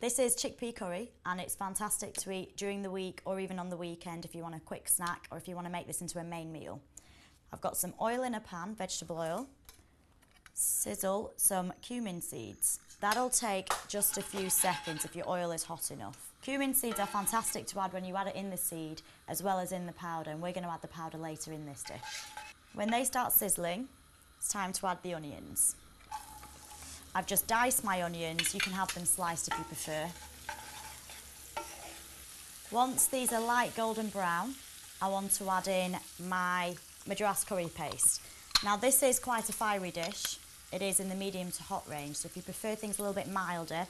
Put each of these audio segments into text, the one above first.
This is chickpea curry and it's fantastic to eat during the week or even on the weekend if you want a quick snack or if you want to make this into a main meal. I've got some oil in a pan, vegetable oil, sizzle some cumin seeds. That'll take just a few seconds if your oil is hot enough. Cumin seeds are fantastic to add when you add it in the seed as well as in the powder, and we're going to add the powder later in this dish. When they start sizzling, it's time to add the onions. I've just diced my onions. You can have them sliced if you prefer. Once these are light golden brown, I want to add in my Madras curry paste. Now this is quite a fiery dish. It is in the medium to hot range, so if you prefer things a little bit milder,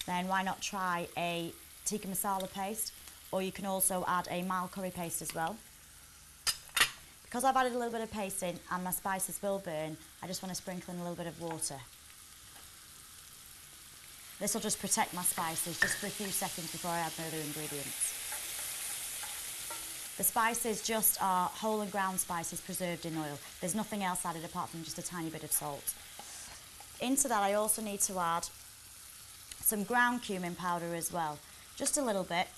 then why not try a tikka masala paste, or you can also add a mild curry paste as well. Because I've added a little bit of paste in and my spices will burn, I just want to sprinkle in a little bit of water. This will just protect my spices just for a few seconds before I add my other ingredients. The spices just are whole and ground spices preserved in oil. There's nothing else added apart from just a tiny bit of salt. Into that I also need to add some ground cumin powder as well. Just a little bit,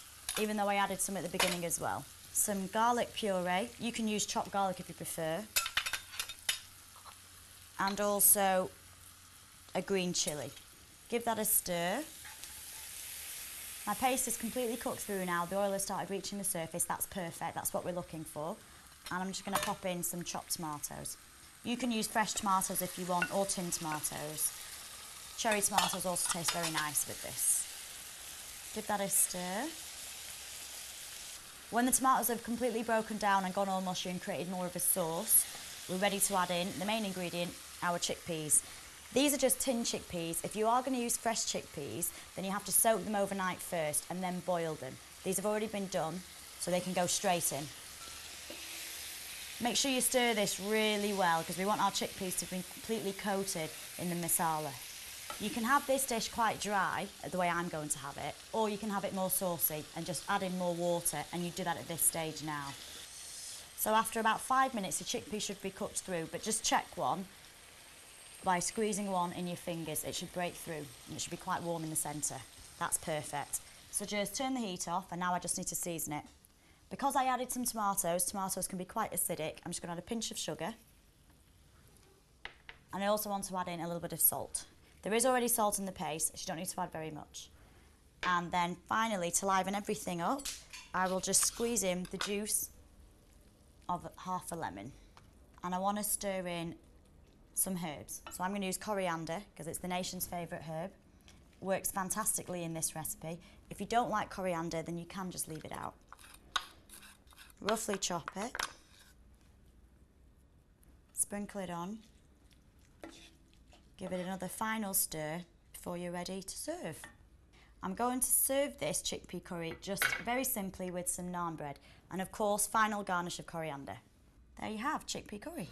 even though I added some at the beginning as well. Some garlic puree. You can use chopped garlic if you prefer. And also a green chilli. Give that a stir. My paste is completely cooked through now. The oil has started reaching the surface. That's perfect. That's what we're looking for. And I'm just going to pop in some chopped tomatoes. You can use fresh tomatoes if you want, or tinned tomatoes. Cherry tomatoes also taste very nice with this. Give that a stir. When the tomatoes have completely broken down and gone all mushy and created more of a sauce, we're ready to add in the main ingredient, our chickpeas. These are just tinned chickpeas. If you are going to use fresh chickpeas, then you have to soak them overnight first and then boil them. These have already been done, so they can go straight in. Make sure you stir this really well because we want our chickpeas to be completely coated in the masala. You can have this dish quite dry, the way I'm going to have it, or you can have it more saucy and just add in more water, and you do that at this stage now. So after about 5 minutes, the chickpea should be cooked through, but just check one. By squeezing one in your fingers, it should break through and it should be quite warm in the centre. That's perfect. So just turn the heat off, and now I just need to season it. Because I added some tomatoes can be quite acidic, I'm just going to add a pinch of sugar. And I also want to add in a little bit of salt. There is already salt in the paste, so you don't need to add very much. And then finally, to liven everything up, I will just squeeze in the juice of half a lemon. And I want to stir in some herbs. So I'm going to use coriander because it's the nation's favourite herb. Works fantastically in this recipe. If you don't like coriander, then you can just leave it out. Roughly chop it. Sprinkle it on. Give it another final stir before you're ready to serve. I'm going to serve this chickpea curry just very simply with some naan bread. And of course, final garnish of coriander. There you have chickpea curry.